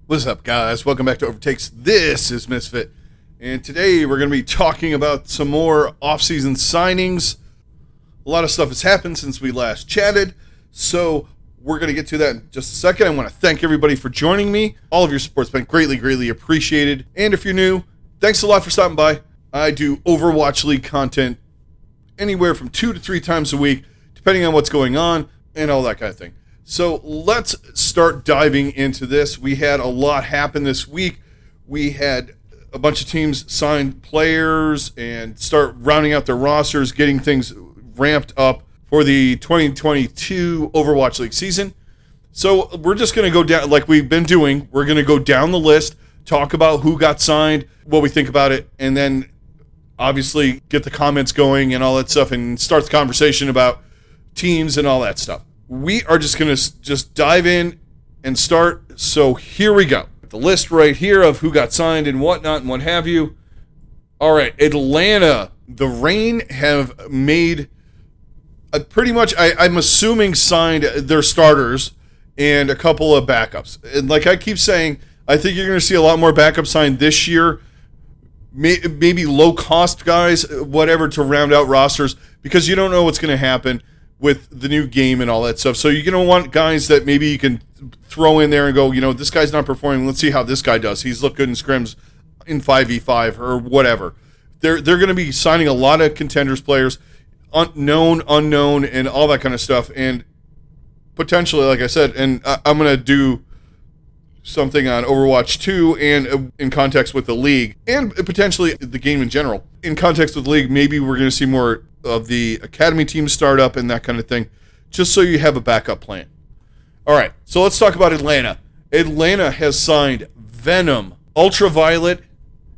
What's up, guys? Welcome back to OverTakes. This is Misfit, and today we're going to be talking about some more off-season signings. A lot of stuff has happened since we last chatted, so we're going to get to that in just a second. I want to thank everybody for joining me. All of your support's been greatly appreciated, and if you're new, thanks a lot for stopping by. I do Overwatch League content anywhere from 2 to 3 times a week, depending on what's going on and all that kind of thing. So let's start diving into this. We had a lot happen this week. We had a bunch of teams sign players and start rounding out their rosters, getting things ramped up for the 2022 Overwatch League season. So we're just going to go down, like we've been doing. We're going to go down the list, talk about who got signed, what we think about it, and then obviously get the comments going and all that stuff and start the conversation about teams and all that stuff. We are just going to just dive in and start. So here we go. The list right here of who got signed and whatnot and what have you. All right, Atlanta. The Reign have made pretty much, I'm assuming, signed their starters and a couple of backups. And like I keep saying, I think you're going to see a lot more backups signed this year. Maybe low-cost guys, whatever, to round out rosters because you don't know what's going to happen with the new game and all that stuff. So you're going to want guys that maybe you can throw in there and go, this guy's not performing. Let's see how this guy does. He's looked good in scrims in 5v5 or whatever. They're going to be signing a lot of contenders players, unknown, and all that kind of stuff. And potentially, like I said, and I'm going to do something on Overwatch 2 and in context with the league and potentially the game in general. In context with the league, maybe we're going to see more of the academy teams start up and that kind of thing, just so you have a backup plan. All right, so let's talk about Atlanta. Atlanta has signed Venom, Ultraviolet,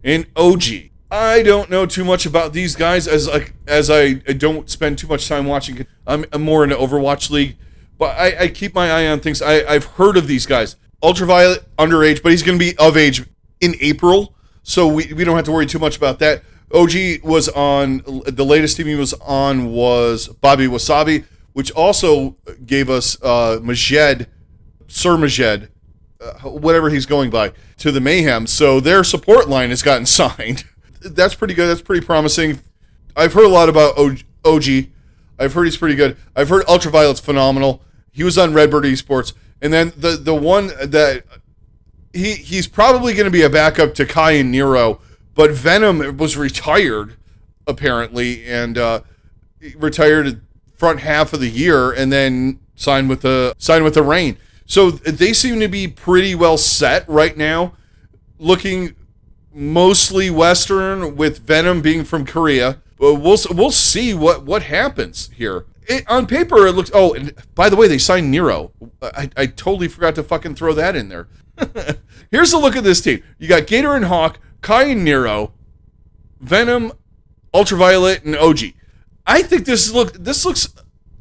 and OG. I don't know too much about these guys as I don't spend too much time watching. I'm more into Overwatch League, but I keep my eye on things. I've heard of these guys. Ultraviolet, underage, but he's going to be of age in April, so we don't have to worry too much about that. OG was on, the latest team he was on was Bobby Wasabi, which also gave us Majed, Sir Majed, whatever he's going by, to the Mayhem. So their support line has gotten signed. That's pretty good. That's pretty promising. I've heard a lot about OG. I've heard he's pretty good. I've heard Ultraviolet's phenomenal. He was on Redbird Esports. And then the one that he's probably going to be a backup to Kai and Nero, but Venom was retired apparently and retired front half of the year and then signed with the Reign. So they seem to be pretty well set right now, looking mostly Western with Venom being from Korea. But we'll see what happens here. On paper, it looks... Oh, and by the way, they signed Nero. I totally forgot to fucking throw that in there. Here's a look at this team. You got Gator and Hawk, Kai and Nero, Venom, Ultraviolet, and OG. I think this looks,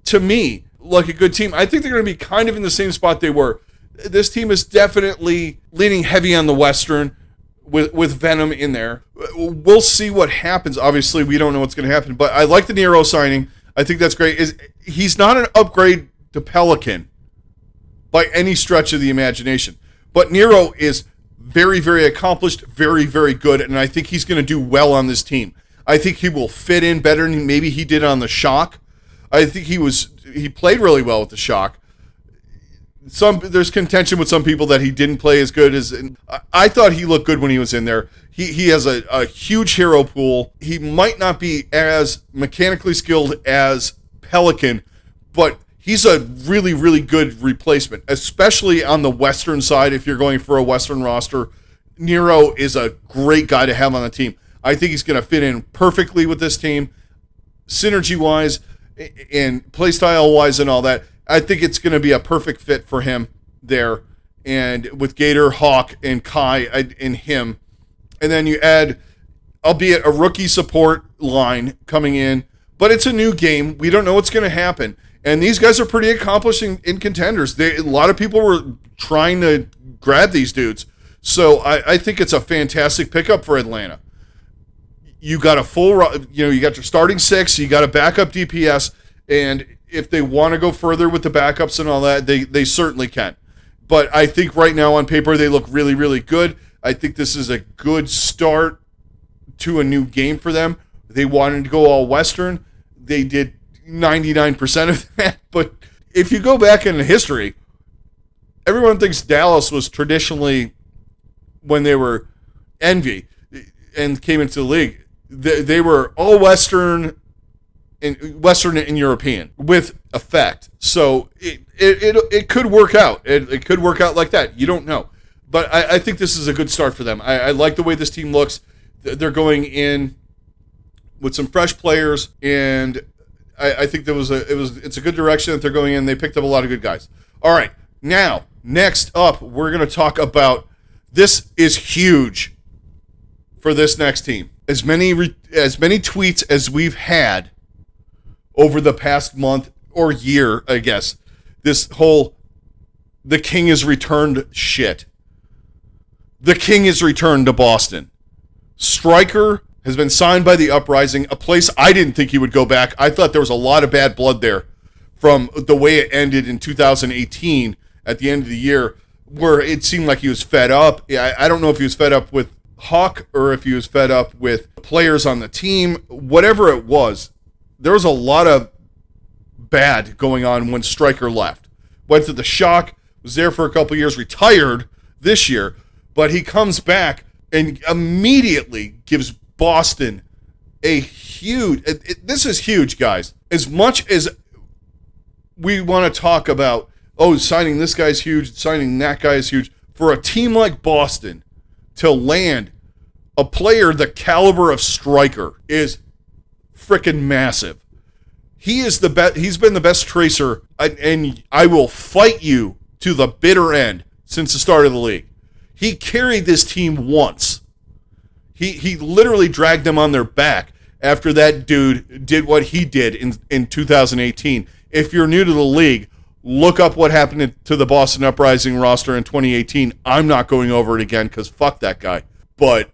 to me, like a good team. I think they're going to be kind of in the same spot they were. This team is definitely leaning heavy on the Western with Venom in there. We'll see what happens. Obviously, we don't know what's going to happen, but I like the Nero signing. I think that's great. He's not an upgrade to Pelican by any stretch of the imagination. But Nero is very accomplished, very good, and I think he's going to do well on this team. I think he will fit in better than maybe he did on the Shock. I think he played really well with the Shock. There's contention with some people that he didn't play as good as... I thought he looked good when he was in there. He has a huge hero pool. He might not be as mechanically skilled as Pelican, but he's a really good replacement, especially on the Western side. If you're going for a Western roster, Nero is a great guy to have on the team. I think he's going to fit in perfectly with this team, synergy-wise and playstyle-wise and all that. I think it's going to be a perfect fit for him there. And with Gator, Hawk, and Kai and him. And then you add, albeit a rookie support line coming in, but it's a new game. We don't know what's going to happen. And these guys are pretty accomplished in contenders. A lot of people were trying to grab these dudes. So I think it's a fantastic pickup for Atlanta. You got a full, you got your starting 6, you got a backup DPS, and if they want to go further with the backups and all that, they certainly can. But I think right now on paper they look really, really good. I think this is a good start to a new game for them. They wanted to go all Western. They did 99% of that. But if you go back in history, everyone thinks Dallas was traditionally, when they were Envy and came into the league, they were all Western and European with effect. So it could work out. It could work out like that. You don't know. But I think this is a good start for them. I like the way this team looks. They're going in with some fresh players, and I think it's a good direction that they're going in. They picked up a lot of good guys. All right, now next up, we're going to talk about, this is huge for this next team. As many tweets as we've had over the past month or year, I guess, this whole the king is returned shit. The king is returned to Boston. Stryker has been signed by the Uprising, a place I didn't think he would go back. I thought there was a lot of bad blood there from the way it ended in 2018 at the end of the year, where it seemed like he was fed up. I don't know if he was fed up with Hawk or if he was fed up with players on the team. Whatever it was, there was a lot of bad going on when Stryker left. Went to the Shock, was there for a couple years, retired this year, but he comes back and immediately gives Boston a huge... This is huge, guys. As much as we want to talk about, signing this guy's huge, signing that guy is huge, for a team like Boston to land a player the caliber of Stryker is freaking massive. He is the best. He's been the best tracer, and I will fight you to the bitter end since the start of the league. He carried this team once. He literally dragged them on their back after that dude did what he did in 2018. If you're new to the league, look up what happened to the Boston Uprising roster in 2018. I'm not going over it again because fuck that guy. But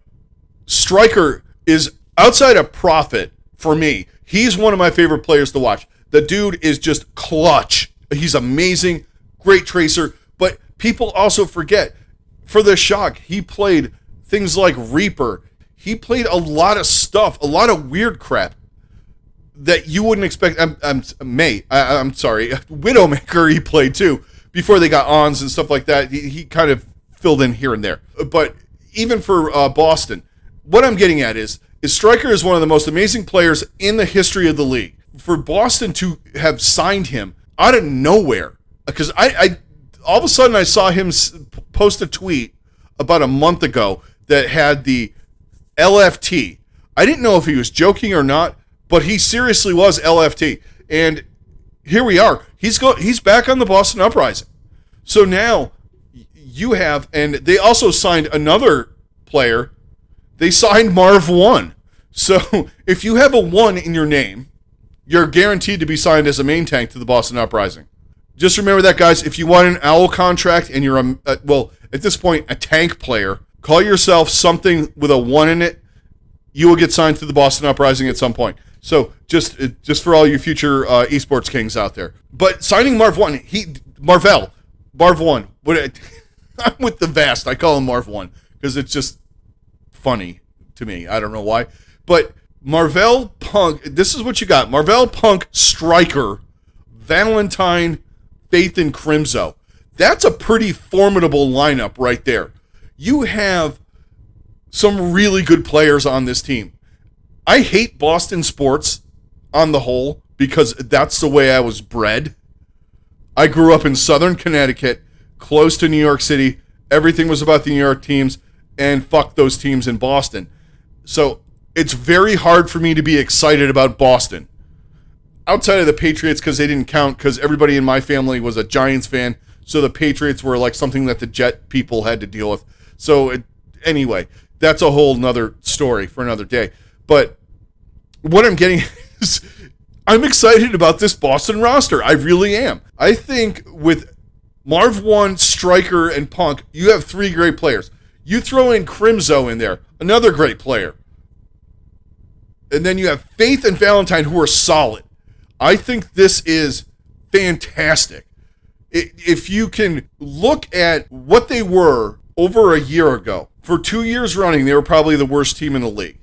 Stryker is, outside of Profit, for me, he's one of my favorite players to watch. The dude is just clutch. He's amazing, great tracer. But people also forget, for the Shock, he played things like Reaper. He played a lot of stuff, a lot of weird crap that you wouldn't expect. I'm sorry, Widowmaker he played too, before they got ons and stuff like that. He kind of filled in here and there. But even for Boston, what I'm getting at is Stryker is one of the most amazing players in the history of the league. For Boston to have signed him out of nowhere, because I all of a sudden I saw him post a tweet about a month ago that had the LFT. I didn't know if he was joking or not, but he seriously was LFT. And here we are. He's back on the Boston Uprising. So now you have, and they also signed another player. They signed Marv 1. So if you have a 1 in your name, you're guaranteed to be signed as a main tank to the Boston Uprising. Just remember that, guys. If you want an OWL contract and you're, at this point, a tank player, call yourself something with a 1 in it. You will get signed to the Boston Uprising at some point. So just for all you future esports kings out there. But signing Marv 1, Marv 1. I'm with the Vast. I call him Marv 1 because it's just funny to me. I don't know why. But Marvel Punk, this is what you got. Marvel Punk, Stryker, Valentine, Faith, and Crimzo. That's a pretty formidable lineup right there. You have some really good players on this team. I hate Boston sports on the whole because that's the way I was bred. I grew up in Southern Connecticut, close to New York City. Everything was about the New York teams, and fuck those teams in Boston. So it's very hard for me to be excited about Boston. Outside of the Patriots, because they didn't count, because everybody in my family was a Giants fan, so the Patriots were like something that the Jet people had to deal with. So anyway, that's a whole nother story for another day. But what I'm getting is I'm excited about this Boston roster. I really am. I think with Marv 1, Stryker, and Punk, you have 3 great players. You throw in Crimzo in there, another great player. And then you have Faith and Valentine, who are solid. I think this is fantastic. If you can look at what they were over a year ago, for 2 years running, they were probably the worst team in the league.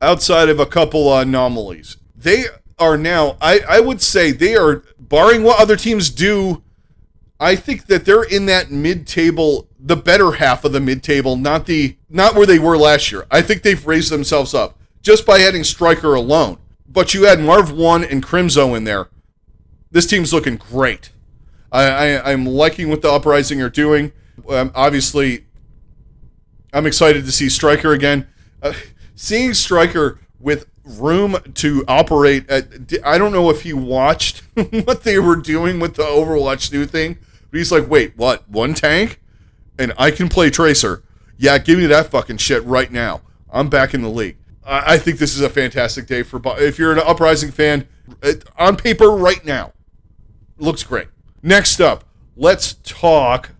Outside of a couple anomalies. They are now, I would say they are, barring what other teams do, I think that they're in that mid-table, the better half of the mid-table, not where they were last year. I think they've raised themselves up just by adding Striker alone. But you add Marv 1 and Crimzo in there. This team's looking great. I'm liking what the Uprising are doing. Obviously, I'm excited to see Striker again. Seeing Striker with room to operate, I don't know if he watched what they were doing with the Overwatch new thing, but he's like, wait, what? One tank? And I can play Tracer. Yeah, give me that fucking shit right now. I'm back in the league. I think this is a fantastic day if you're an Uprising fan, on paper right now. Looks great. Next up, let's talk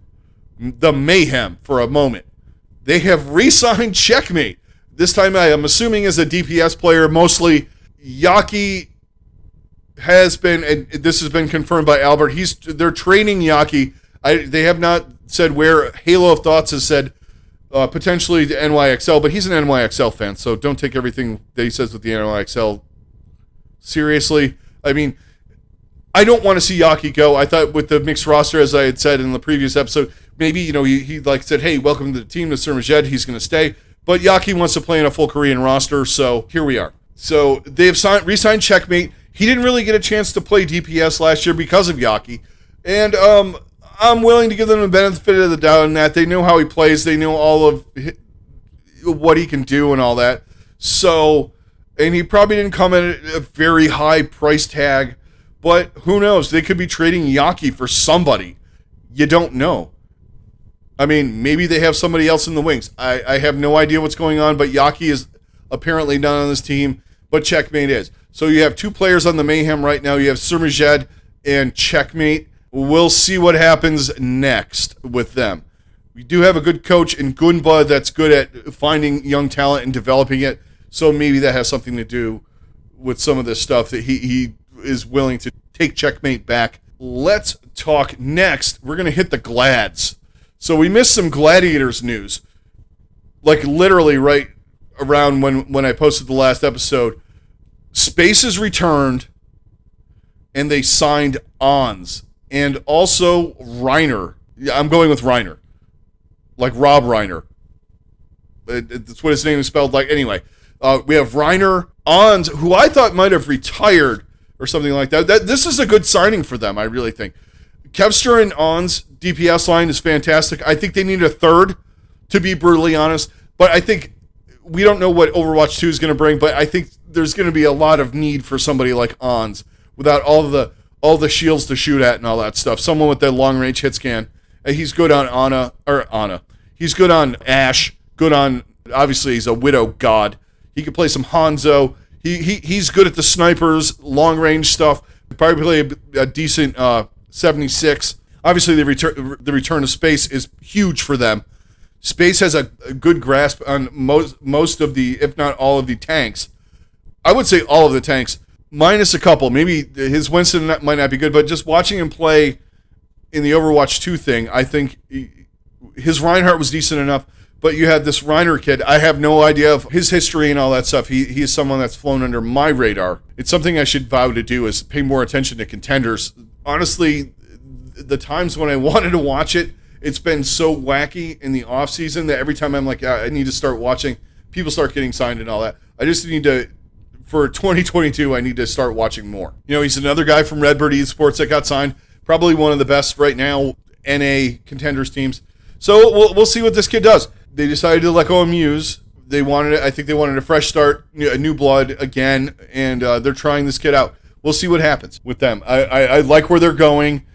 the Mayhem for a moment. They have re-signed Checkmate. This time I'm assuming as a DPS player, mostly Yaki has been, and this has been confirmed by Albert, they're training Yaki. They have not said where. Halo of Thoughts has said potentially to NYXL, but he's an NYXL fan, so don't take everything that he says with the NYXL seriously. I mean, I don't want to see Yaki go. I thought with the mixed roster, as I had said in the previous episode, maybe, he like said, hey, welcome to the team, to Surmajed, he's going to stay. But Yaki wants to play in a full Korean roster, so here we are. So they have re-signed Checkmate. He didn't really get a chance to play DPS last year because of Yaki. And I'm willing to give them the benefit of the doubt in that. They know how he plays. They know all of what he can do and all that. So, and he probably didn't come at a very high price tag. But who knows? They could be trading Yaki for somebody. You don't know. I mean, maybe they have somebody else in the wings. I have no idea what's going on, but Yaki is apparently not on this team, but Checkmate is. So you have two players on the Mayhem right now. You have Surmajed and Checkmate. We'll see what happens next with them. We do have a good coach in Gunba that's good at finding young talent and developing it, so maybe that has something to do with some of this stuff that he is willing to take Checkmate back. Let's talk next. We're going to hit the Glads. So we missed some Gladiators news, like literally right around when I posted the last episode. Spaces returned, and they signed Ons, and also Reiner. Yeah, I'm going with Reiner, like Rob Reiner. That's what his name is spelled like. Anyway, we have Reiner, Ons, who I thought might have retired or something like that. This is a good signing for them, I really think. Kevster and On's DPS line is fantastic. I think they need a third, to be brutally honest. But I think we don't know what Overwatch 2 is going to bring, but I think there's going to be a lot of need for somebody like Ons without all the shields to shoot at and all that stuff. Someone with that long-range hit scan. He's good on Ana. He's good on Ashe. Good on, obviously, he's a Widow god. He can play some Hanzo. He's good at the snipers, long-range stuff. Probably play a decent 76. Obviously, the return of Space is huge for them. Space has a good grasp on most of the, if not all of the tanks. I would say all of the tanks, minus a couple. Maybe his Winston might not be good, but just watching him play in the Overwatch 2 thing, I think his Reinhardt was decent enough. But you had this Reiner kid. I have no idea of his history and all that stuff. He is someone that's flown under my radar. It's something I should vow to do, is pay more attention to contenders. Honestly, the times when I wanted to watch it, it's been so wacky in the off season that every time I'm like, I need to start watching, people start getting signed and all that. I just need to, for 2022, I need to start watching more. He's another guy from Redbird Esports that got signed. Probably one of the best right now NA contenders teams. So we'll see what this kid does. They decided to let go of Muse. I think they wanted a fresh start, a new blood again, and they're trying this kid out. We'll see what happens with them. I like where they're going.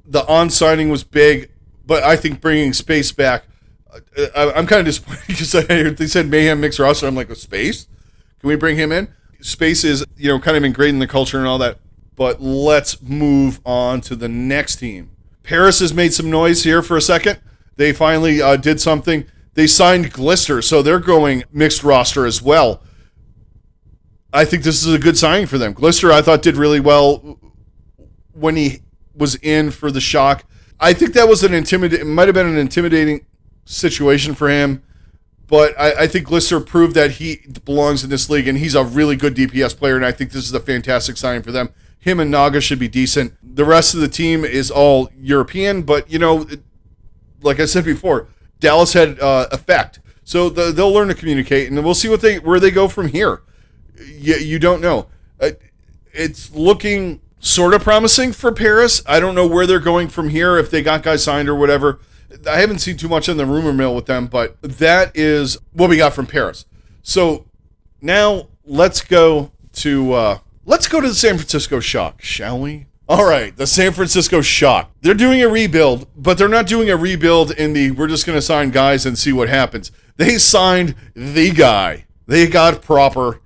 The on signing was big, but I think bringing Space back, I'm kind of disappointed because they said Mayhem mixed roster. I'm like, a Space? Can we bring him in? Space is, kind of ingrained in the culture and all that. But let's move on to the next team. Paris has made some noise here for a second. They finally did something. They signed Glister, so they're going mixed roster as well. I think this is a good signing for them. Glister, I thought, did really well when he was in for the shock. I think that was it might have been an intimidating situation for him, but I think Glister proved that he belongs in this league, and he's a really good DPS player, and I think this is a fantastic signing for them. Him and Naga should be decent. The rest of the team is all European, but, like I said before, Dallas had effect. So they'll learn to communicate, and we'll see where they go from here. You don't know. It's looking sort of promising for Paris. I don't know where they're going from here, if they got guys signed or whatever. I haven't seen too much in the rumor mill with them, but that is what we got from Paris. So now let's go to the San Francisco Shock, shall we? All right, the San Francisco Shock. They're doing a rebuild, but they're not doing a rebuild we're just going to sign guys and see what happens. They signed the guy. They got Proper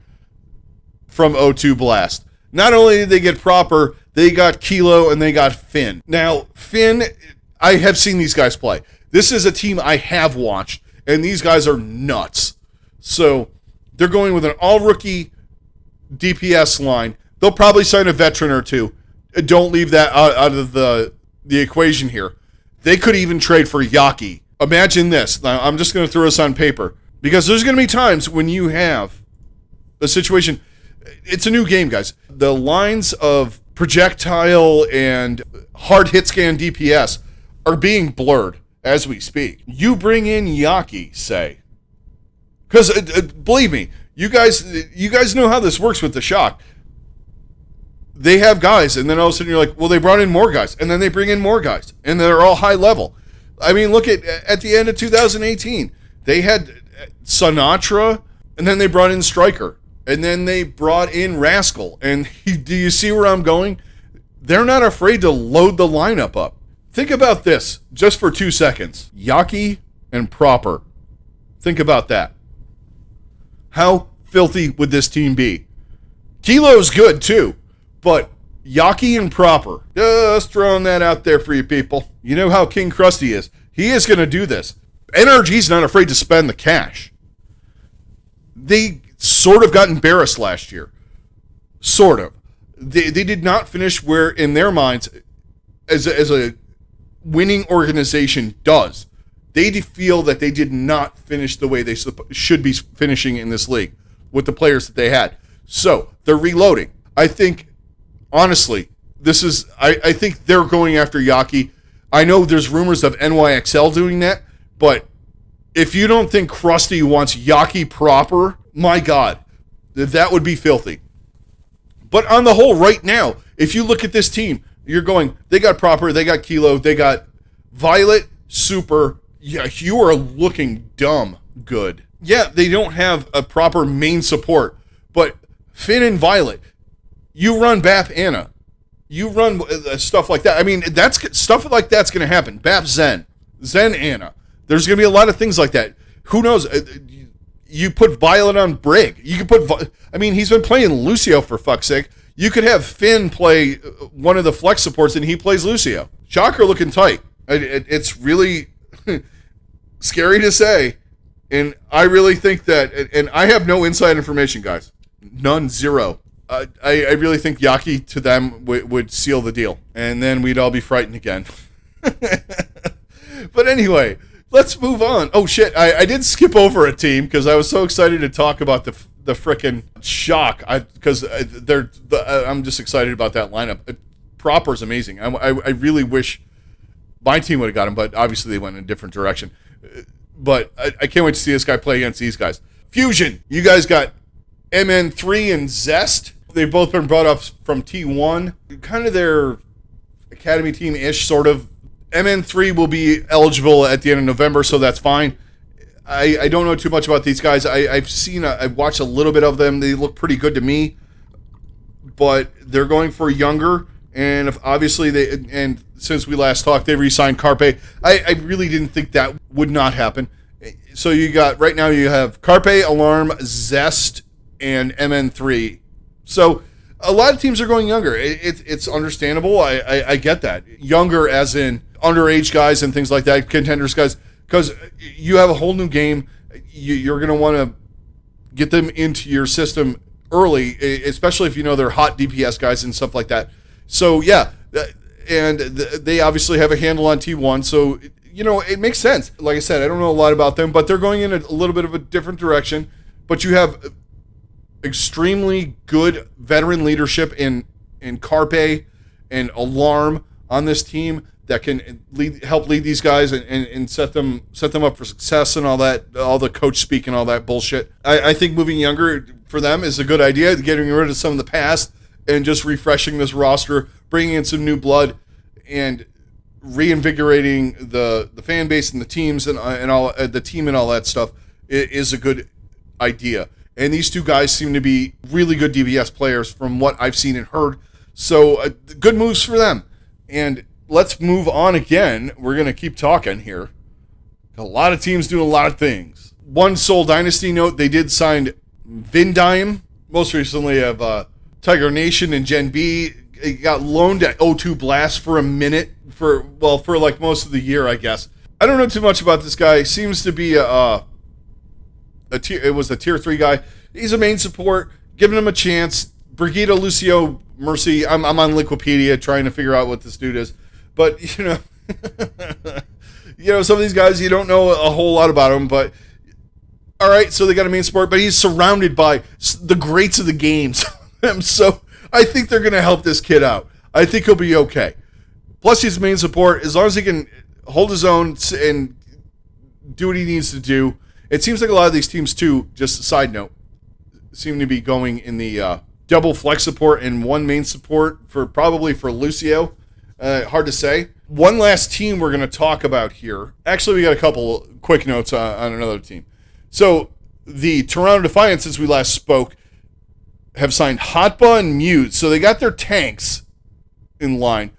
from O2 Blast. Not only did they get Proper, they got Kilo and they got Finn. Now, Finn, I have seen these guys play. This is a team I have watched, and these guys are nuts. So they're going with an all-rookie DPS line. They'll probably sign a veteran or two. Don't leave that out of the equation here. They could even trade for Yaki. Imagine this. Now, I'm just going to throw this on paper, because there's going to be times when you have a situation. It's a new game, guys. The lines of projectile and hard hit scan DPS are being blurred as we speak. You bring in Yaki, say. Because, believe me, you guys know how this works with the Shock. They have guys, and then all of a sudden you're like, well, they brought in more guys, and then they bring in more guys, and they're all high level. I mean, look at the end of 2018. They had Sinatra, and then they brought in Stryker, and then they brought in Rascal. And do you see where I'm going? They're not afraid to load the lineup up. Think about this just for 2 seconds. Yaki and Proper. Think about that. How filthy would this team be? Kilo's good too, but Yaki and Proper. Just throwing that out there for you people. You know how King Krusty is. He is going to do this. NRG's not afraid to spend the cash. They sort of got embarrassed last year. Sort of. They did not finish where, in their minds, as a winning organization does. They feel that they did not finish the way they should be finishing in this league with the players that they had. So, they're reloading. I think, honestly, I think they're going after Yaki. I know there's rumors of NYXL doing that, but if you don't think Krusty wants Yaki Proper, my God, that would be filthy. But on the whole, right now, if you look at this team, you're going, they got Proper, they got Kilo, they got Violet, Super. Yeah, you are looking dumb good. Yeah, they don't have a proper main support, but Finn and Violet, you run BAP Anna. You run stuff like that. I mean, stuff like that's going to happen. BAP Zen Anna. There's going to be a lot of things like that. Who knows? You put Violet on Brig. You could he's been playing Lucio for fuck's sake. You could have Finn play one of the flex supports and he plays Lucio. Shocker looking tight. It's really scary to say. And I really think that, and I have no inside information, guys. None, zero. I really think Yaki to them would seal the deal. And then we'd all be frightened again. But anyway, let's move on. Oh shit, I did skip over a team because I was so excited to talk about the frickin' Shock. Because I'm just excited about that lineup. Proper's amazing. I really wish my team would have got him, but obviously they went in a different direction. But I can't wait to see this guy play against these guys. Fusion, you guys got MN3 and Zest. They've both been brought up from T1. Kind of their academy team-ish, sort of. MN3 will be eligible at the end of November, so that's fine. I don't know too much about these guys. I've watched a little bit of them. They look pretty good to me. But they're going for younger, and obviously and since we last talked, they re-signed Carpe. I really didn't think that would not happen. So right now you have Carpe, Alarm, Zest, and MN3. So a lot of teams are going younger. It's understandable. I get that. Younger as in underage guys and things like that, contenders guys, because you have a whole new game. You're going to want to get them into your system early, especially if you know they're hot DPS guys and stuff like that. So yeah, and they obviously have a handle on T1, so, it makes sense. Like I said, I don't know a lot about them, but they're going in a little bit of a different direction. But you have extremely good veteran leadership in Carpe and Alarm on this team that can help lead these guys and set them up for success and all that, all the coach speak and all that bullshit. I think moving younger for them is a good idea, getting rid of some of the past and just refreshing this roster, bringing in some new blood and reinvigorating the fan base and the teams and all the team and all that stuff is a good idea. And these two guys seem to be really good DBS players from what I've seen and heard. So good moves for them. And let's move on again. We're going to keep talking here. A lot of teams doing a lot of things. One Seoul Dynasty note, they did sign Vindime. Most recently of Tiger Nation and Gen B. It got loaned at O2 Blast for a minute for like most of the year, I guess. I don't know too much about this guy. Seems to be it was a tier 3 guy. He's a main support, giving him a chance. Brigitte Lucio Mercy. I'm on Wikipedia trying to figure out what this dude is. But, some of these guys, you don't know a whole lot about them, but all right, so they got a main support, but he's surrounded by the greats of the games. So I think they're going to help this kid out. I think he'll be okay. Plus, he's main support. As long as he can hold his own and do what he needs to do. It seems like a lot of these teams, too, just a side note, seem to be going in the double flex support and one main support probably for Lucio. Hard to say. One last team we're going to talk about here. Actually, we got a couple quick notes on another team. So, the Toronto Defiant, since we last spoke, have signed Hotba and Muse. So, they got their tanks in line.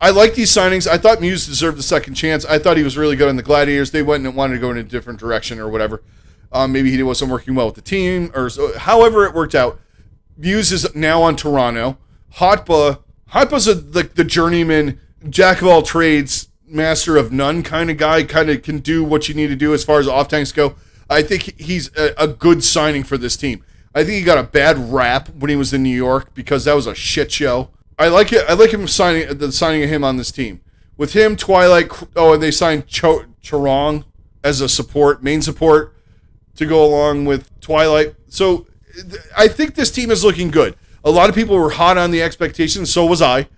I like these signings. I thought Muse deserved a second chance. I thought he was really good on the Gladiators. They went and wanted to go in a different direction or whatever. Maybe he wasn't working well with the team, or so, however it worked out. Muse is now on Toronto. Hotba's the journeyman, jack of all trades, master of none kind of guy. Kind of can do what you need to do as far as off tanks go. I think he's a good signing for this team. I think he got a bad rap when he was in New York because that was a shit show. I like it. I like him signing of him on this team. With him, Twilight. Oh, and they signed Charong as a main support to go along with Twilight. So I think this team is looking good. A lot of people were hot on the expectations. So was I.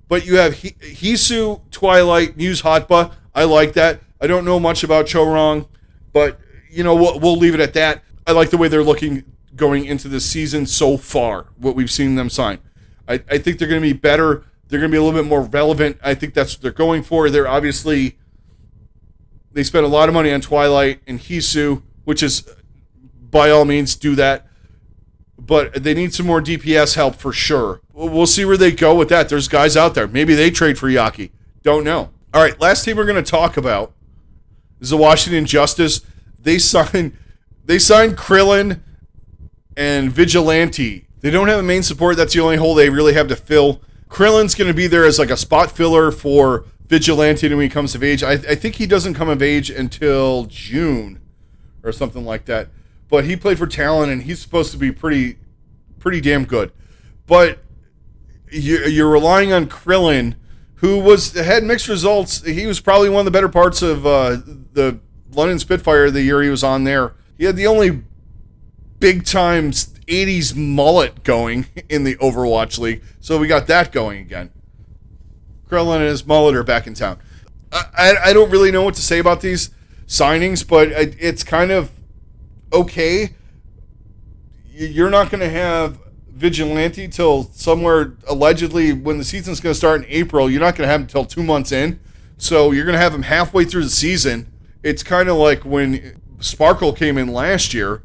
But you have Hisu, Twilight, Muse, Hotba. I like that. I don't know much about Charong, but we'll leave it at that. I like the way they're looking going into this season so far. What we've seen them sign. I think they're going to be better. They're going to be a little bit more relevant. I think that's what they're going for. They spent a lot of money on Twilight and Hisu, which is, by all means, do that. But they need some more DPS help for sure. We'll see where they go with that. There's guys out there. Maybe they trade for Yaki. Don't know. All right, last team we're going to talk about is the Washington Justice. They signed Krillin and Vigilante. They don't have a main support. That's the only hole they really have to fill. Krillin's going to be there as like a spot filler for Vigilante when he comes of age. I think he doesn't come of age until June or something like that. But he played for Talon, and he's supposed to be pretty damn good. But you're relying on Krillin, who had mixed results. He was probably one of the better parts of the London Spitfire the year he was on there. He had the only big-time 80s mullet going in the Overwatch League, so we got that going again. Krillin and his mullet are back in town. I don't really know what to say about these signings, but it's kind of okay. You're not going to have Vigilante till somewhere, allegedly, when the season's going to start in April. You're not going to have him until 2 months in, so you're going to have him halfway through the season. It's kind of like when Sparkle came in last year.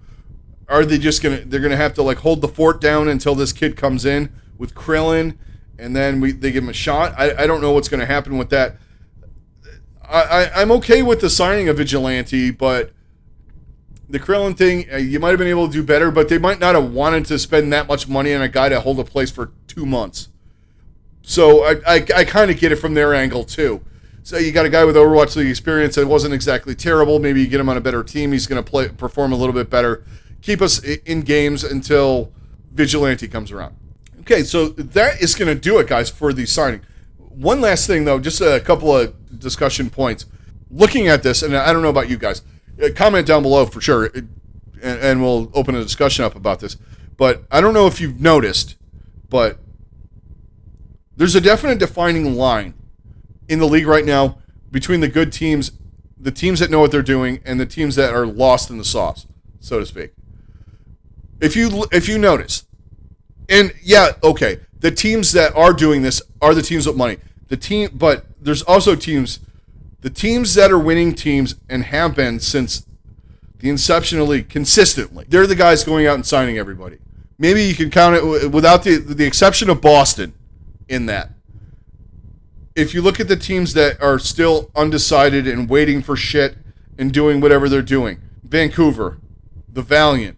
Are they just they're going to have to like hold the fort down until this kid comes in with Krillin, and then they give him a shot? I don't know what's going to happen with that. I'm okay with the signing of Vigilante, but the Krillin thing, you might have been able to do better, but they might not have wanted to spend that much money on a guy to hold a place for 2 months. So I kind of get it from their angle too. So you got a guy with Overwatch League experience that wasn't exactly terrible. Maybe you get him on a better team. He's going to perform a little bit better. Keep us in games until Vigilante comes around. Okay, so that is going to do it, guys, for the signing. One last thing, though, just a couple of discussion points. Looking at this, and I don't know about you guys, comment down below for sure, and we'll open a discussion up about this. But I don't know if you've noticed, but there's a definite defining line in the league right now between the good teams, the teams that know what they're doing, and the teams that are lost in the sauce, so to speak. If you notice, and yeah, okay, the teams that are doing this are the teams with money. But there's also teams, the teams that are winning teams and have been since the inception of the league consistently. They're the guys going out and signing everybody. Maybe you can count it without the exception of Boston in that. If you look at the teams that are still undecided and waiting for shit and doing whatever they're doing, Vancouver, the Valiant,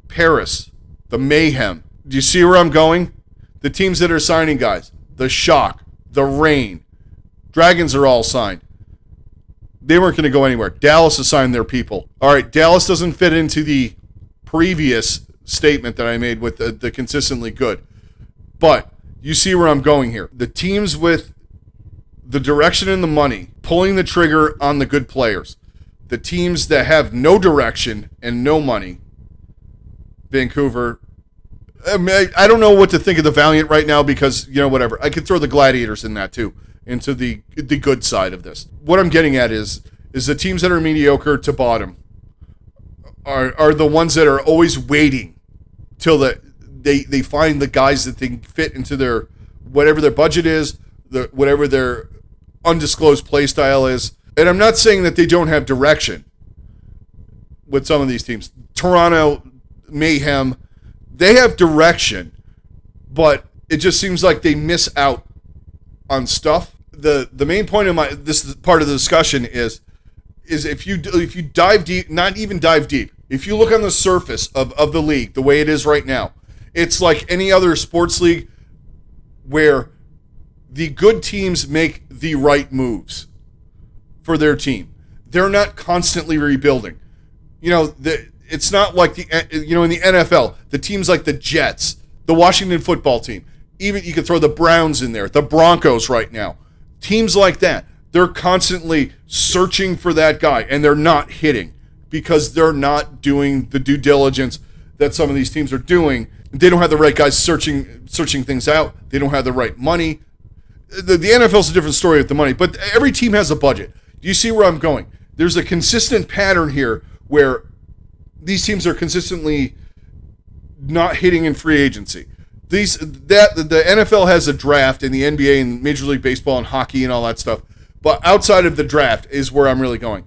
Paris, the Mayhem. Do you see where I'm going? The teams that are signing guys, the Shock, the Reign, Dragons are all signed. They weren't going to go anywhere. Dallas assigned their people. All right, Dallas doesn't fit into the previous statement that I made with the consistently good. But you see where I'm going here. The teams with the direction and the money, pulling the trigger on the good players. The teams that have no direction and no money, Vancouver. I don't know what to think of the Valiant right now because, whatever. I could throw the Gladiators in that too, into the good side of this. What I'm getting at is the teams that are mediocre to bottom are the ones that are always waiting till they find the guys that they fit into their whatever their budget is, whatever their undisclosed play style is. And I'm not saying that they don't have direction with some of these teams. Toronto, Mayhem, they have direction, but it just seems like they miss out on stuff. The main point of this part of the discussion is if you dive deep, not even dive deep, if you look on the surface of the league, the way it is right now, it's like any other sports league where the good teams make the right moves for their team. They're not constantly rebuilding. It's not like in the NFL, the teams like the Jets, the Washington football team, even you could throw the Browns in there, the Broncos right now. Teams like that, they're constantly searching for that guy, and they're not hitting because they're not doing the due diligence that some of these teams are doing. They don't have the right guys searching things out. They don't have the right money. The NFL's a different story with the money, but every team has a budget. Do you see where I'm going? There's a consistent pattern here where these teams are consistently not hitting in free agency. The NFL has a draft in the NBA and Major League Baseball and hockey and all that stuff. But outside of the draft is where I'm really going.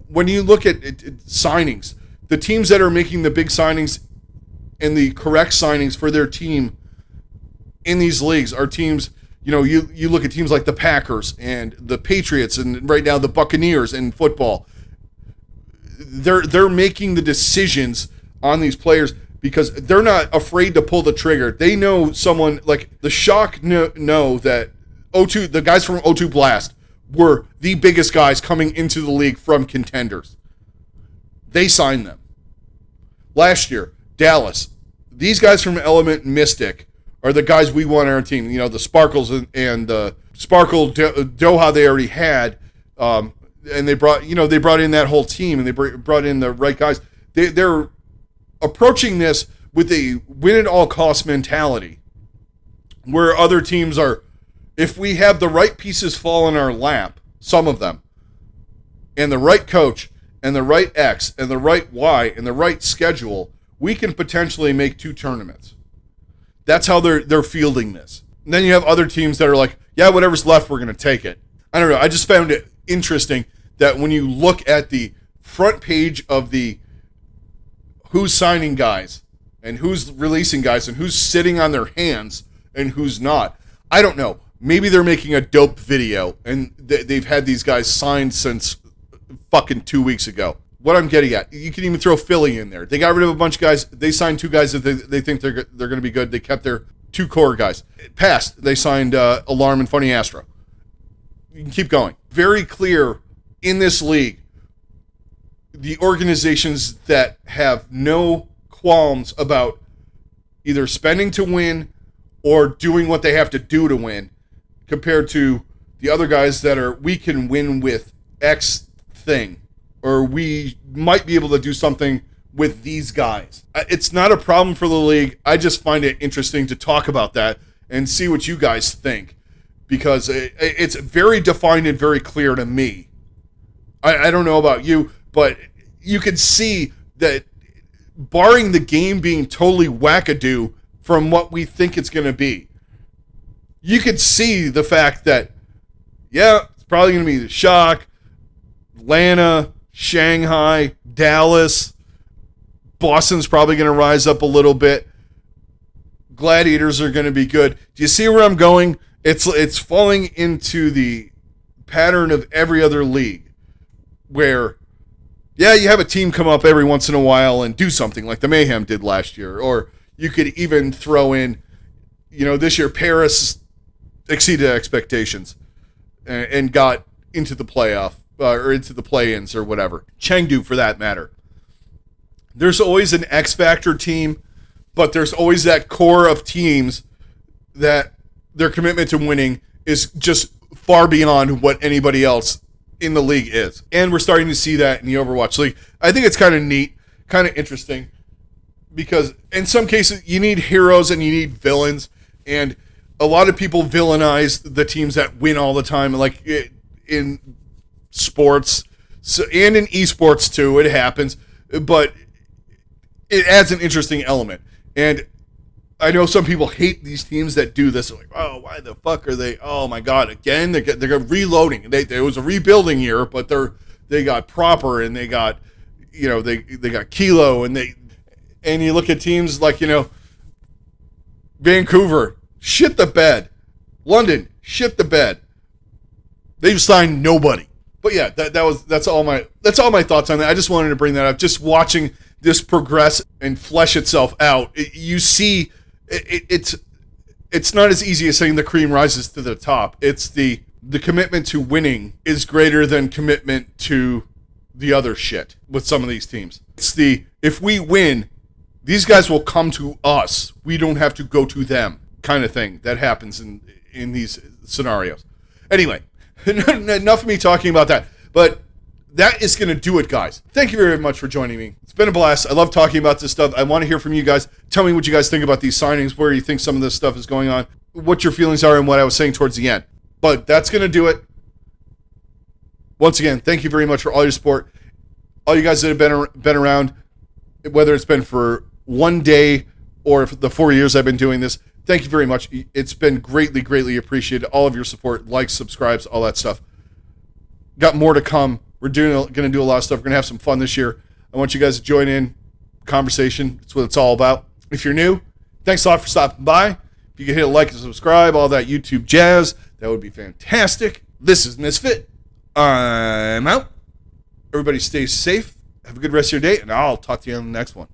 When you look at signings, the teams that are making the big signings and the correct signings for their team in these leagues are teams, you look at teams like the Packers and the Patriots and right now the Buccaneers in football. They're making the decisions on these players because they're not afraid to pull the trigger. They know someone like the Shock know that the guys from O2 Blast were the biggest guys coming into the league from contenders. They signed them. Last year, Dallas, these guys from Element and Mystic are the guys we want on our team. The Sparkles and the Sparkle Doha they already had. And they brought in that whole team, and they brought in the right guys. They're approaching this with a win at all costs mentality, where other teams are, if we have the right pieces fall in our lap, some of them, and the right coach, and the right X, and the right Y, and the right schedule, we can potentially make 2 tournaments. That's how they're fielding this. And then you have other teams that are like, yeah, whatever's left, we're going to take it. I don't know. I just found it interesting that when you look at the front page of the who's signing guys and who's releasing guys and who's sitting on their hands and who's not, I don't know. Maybe they're making a dope video and they've had these guys signed since fucking 2 weeks ago. What I'm getting at, you can even throw Philly in there. They got rid of a bunch of guys. They signed 2 guys that they think they're going to be good. They kept their 2 core guys. Past, they signed Alarm and Funny Astro. You can keep going. Very clear in this league, the organizations that have no qualms about either spending to win or doing what they have to do to win compared to the other guys that are, we can win with X thing, or we might be able to do something with these guys. It's not a problem for the league. I just find it interesting to talk about that and see what you guys think, because it's very defined and very clear to me. I don't know about you, but you can see that, barring the game being totally wackadoo from what we think it's going to be, you could see the fact that, yeah, it's probably going to be the Shock, Atlanta, Shanghai, Dallas. Boston's probably going to rise up a little bit. Gladiators are going to be good. Do you see where I'm going? It's falling into the pattern of every other league where, yeah, you have a team come up every once in a while and do something like the Mayhem did last year. Or you could even throw in, this year Paris exceeded expectations and got into the playoff or into the play-ins or whatever. Chengdu, for that matter. There's always an X Factor team, but there's always that core of teams that their commitment to winning is just far beyond what anybody else in the league is. And we're starting to see that in the Overwatch League. I think it's kind of neat, kind of interesting, because in some cases you need heroes and you need villains, and a lot of people villainize the teams that win all the time, like in sports and in esports too. It happens, but it adds an interesting element. And I know some people hate these teams that do this. They're like, oh, why the fuck are they? Oh my god, again, they're reloading. It was a rebuilding year, but they got Proper and they got, they got Kilo, and you look at teams like, Vancouver, shit the bed. London, shit the bed. They've signed nobody. But yeah, that's all my thoughts on that. I just wanted to bring that up. Just watching this progress and flesh itself out, you see, it's not as easy as saying the cream rises to the top. It's the commitment to winning is greater than commitment to the other shit with some of these teams. It's if we win, these guys will come to us. We don't have to go to them kind of thing that happens in these scenarios. Anyway, enough of me talking about that. But that is going to do it, guys. Thank you very much for joining me. It's been a blast. I love talking about this stuff. I want to hear from you guys. Tell me what you guys think about these signings, where you think some of this stuff is going on, what your feelings are, and what I was saying towards the end. But that's going to do it. Once again, thank you very much for all your support. All you guys that have been around, whether it's been for one day or the 4 years I've been doing this, thank you very much. It's been greatly, greatly appreciated. All of your support, likes, subscribes, all that stuff. Got more to come. We're going to do a lot of stuff. We're going to have some fun this year. I want you guys to join in conversation. That's what it's all about. If you're new, thanks a lot for stopping by. If you could hit a like and subscribe, all that YouTube jazz, that would be fantastic. This is Misfit. I'm out. Everybody stay safe. Have a good rest of your day, and I'll talk to you on the next one.